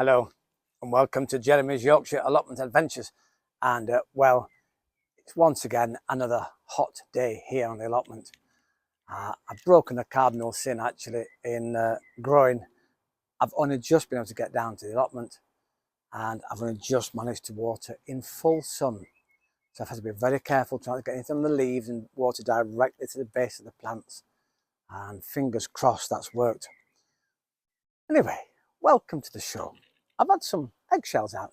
Hello and welcome to Jeremy's Yorkshire Allotment Adventures. And well, it's once again another hot day here on the allotment. I've broken a cardinal sin actually in growing. I've only just been able to get down to the allotment and I've only just managed to water in full sun. So I've had to be very careful trying to get anything on the leaves and water directly to the base of the plants. And fingers crossed that's worked. Anyway, welcome to the show. I've had some eggshells out,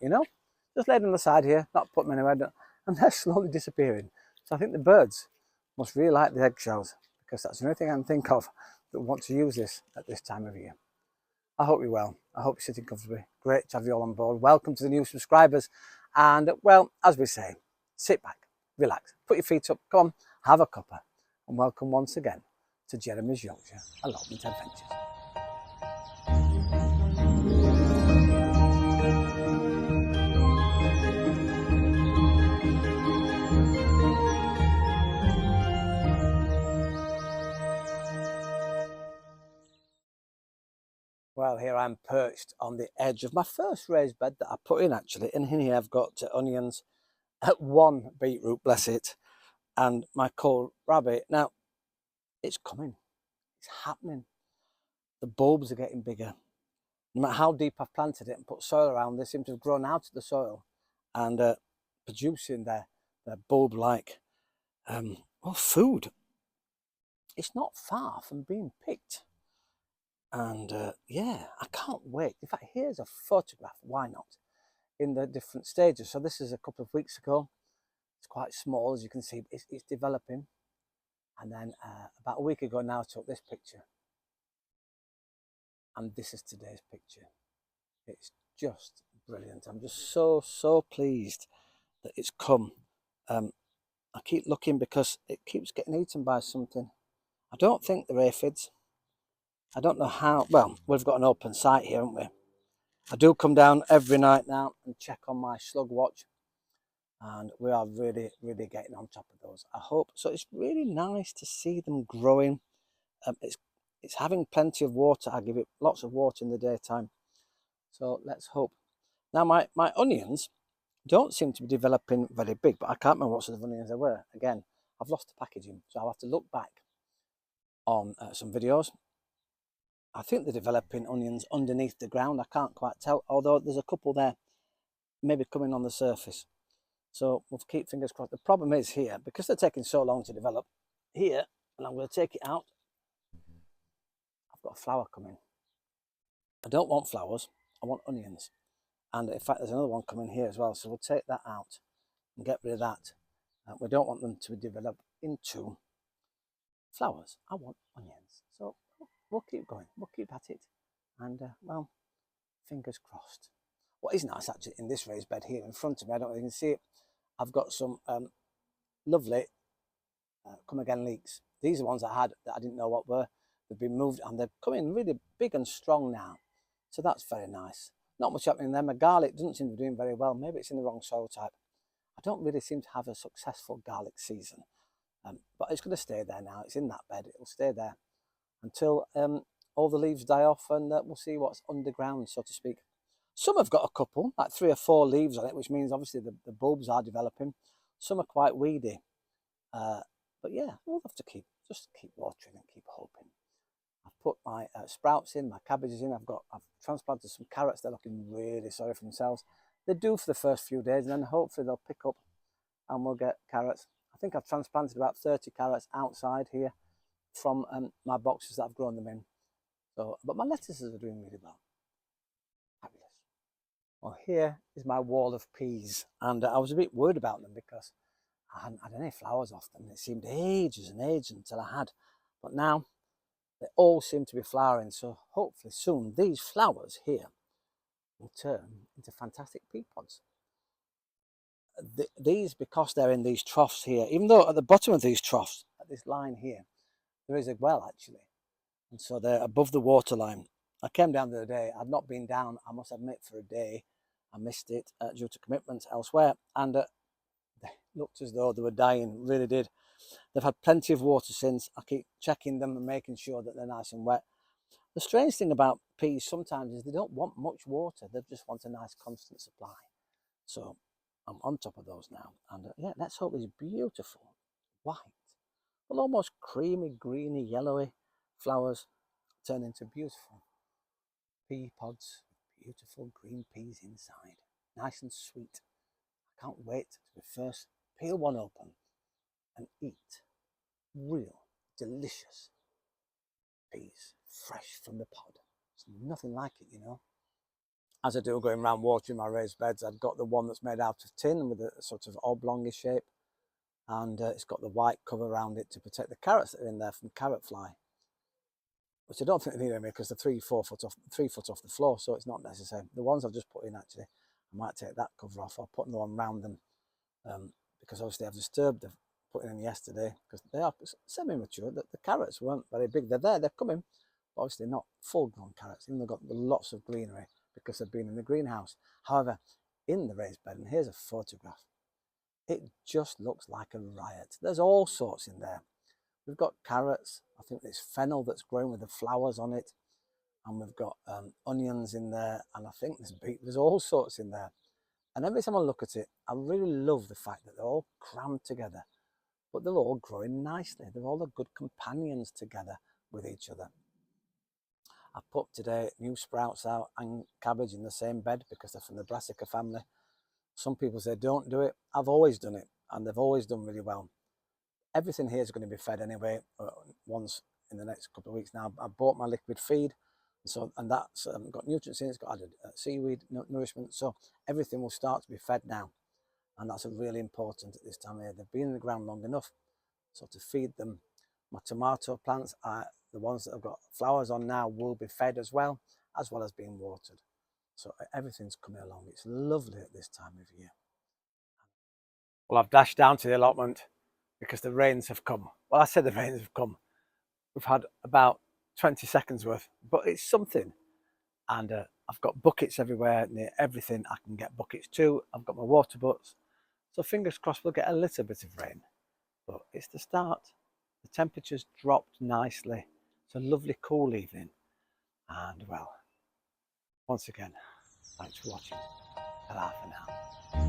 just laid on the side here, not put them anywhere, and they're slowly disappearing. So I think the birds must really like the eggshells because that's the only thing I can think of that want to use this at this time of year. I hope you're well. I hope you're sitting comfortably. Great to have you all on board. Welcome to the new subscribers. And well, as we say, sit back, relax, put your feet up, come on, have a cuppa, and welcome once again to Jeremy's Yorkshire Allotment Adventures. Well, here I'm perched on the edge of my first raised bed that I put in actually, and in here I've got onions, one beetroot, bless it, and my Kholrabi. Now, it's coming, it's happening. The bulbs are getting bigger. No matter how deep I've planted it and put soil around, they seem to have grown out of the soil and producing their bulb-like food. It's not far from being picked. And yeah, I can't wait. In fact, here's a photograph, why not, in the different stages. So this is a couple of weeks ago. It's quite small, as you can see, it's developing. And then about a week ago now I took this picture. And this is today's picture. It's just brilliant. I'm just so pleased that it's come. I keep looking because it keeps getting eaten by something. I don't think they're aphids. I don't know how. Well, we've got an open site here, haven't we? I do come down every night now and check on my slug watch, and we are really getting on top of those. I hope so. It's really nice to see them growing. It's having plenty of water. I give it lots of water in the daytime, so let's hope. Now my onions don't seem to be developing very big, but I can't remember what sort of onions they were. Again, I've lost the packaging, so I'll have to look back on some videos. I think they're developing onions underneath the ground. I can't quite tell, although there's a couple there maybe coming on the surface. So we'll keep fingers crossed. The problem is here, because they're taking so long to develop, here, and I'm going to take it out, I've got a flower coming. I don't want flowers, I want onions. And in fact, there's another one coming here as well, so we'll take that out and get rid of that. We don't want them to develop into flowers. I want onions. So we'll keep going, we'll keep at it, and well, fingers crossed. What is nice actually in this raised bed here in front of me, I don't know if you can see it, I've got some lovely come again leeks. These are ones I had that I didn't know what were. They've been moved and they're coming really big and strong now, so that's very nice. Not much happening there. My garlic doesn't seem to be doing very well. Maybe it's in the wrong soil type. I don't really seem to have a successful garlic season, but it's going to stay there now. It's in that bed, it'll stay there until all the leaves die off, and we'll see what's underground, so to speak. Some have got a couple, like 3 or 4 leaves on it, which means obviously the bulbs are developing. Some are quite weedy, but yeah, we'll have to keep watering and keep hoping. I've put my sprouts in, my cabbages in. I've transplanted some carrots. They're looking really sorry for themselves. They do for the first few days, and then hopefully they'll pick up and we'll get carrots. I think I've transplanted about 30 carrots outside here from my boxes that I've grown them in. So, but my lettuces are doing really well. Fabulous. Well, here is my wall of peas, and I was a bit worried about them because I hadn't had any flowers off them. It seemed ages and ages until I had, but now they all seem to be flowering. So hopefully soon these flowers here will turn into fantastic pea pods. These, because they're in these troughs here, even though at the bottom of these troughs, at this line here, there is a well actually, and so they're above the water line. I came down the other day. I'd not been down, I must admit, for a day. I missed it due to commitments elsewhere, and they looked as though they were dying, really did. They've had plenty of water since. I keep checking them and making sure that they're nice and wet. The strange thing about peas sometimes is they don't want much water, they just want a nice constant supply. So I'm on top of those now, and yeah, let's hope these beautiful white, well, almost creamy, greeny, yellowy flowers turn into beautiful pea pods with beautiful green peas inside. Nice and sweet. I can't wait to first peel one open and eat real, delicious peas, fresh from the pod. There's nothing like it, you know. As I do going around watering my raised beds, I've got the one that's made out of tin with a sort of oblongish shape, and it's got the white cover around it to protect the carrots that are in there from carrot fly, which I don't think they need any because they're 3 foot off the floor, so it's not necessary. The ones I've just put in, actually, I might take that cover off or put another one around them, because obviously I've disturbed them putting them yesterday because they are semi-mature. The carrots weren't very big. They're there, they're coming, but obviously not full-grown carrots, even though they've got lots of greenery because they've been in the greenhouse. However, in the raised bed, and here's a photograph, it just looks like a riot. There's all sorts in there. We've got carrots, I think there's fennel that's growing with the flowers on it, and we've got onions in there, and I think there's beet, there's all sorts in there. And every time I look at it, I really love the fact that they're all crammed together, but they're all growing nicely. They're all good companions together with each other. I put today new sprouts out and cabbage in the same bed because they're from the brassica family. Some people say don't do it. I've always done it, and they've always done really well. Everything here is going to be fed anyway once in the next couple of weeks. Now I bought my liquid feed, and that's got nutrients in it. It's got added seaweed nourishment, so everything will start to be fed now, and that's really important at this time of year. They've been in the ground long enough, so to feed them. My tomato plants, the ones that have got flowers on now, will be fed as well as being watered. So everything's coming along. It's lovely at this time of year. Well, I've dashed down to the allotment because the rains have come. Well, I said the rains have come. We've had about 20 seconds worth, but it's something. And I've got buckets everywhere, near everything I can get buckets to. I've got my water butts. So fingers crossed we'll get a little bit of rain. But it's the start. The temperature's dropped nicely. It's a lovely cool evening. And well, once again, thanks for watching. Ta-ra for now.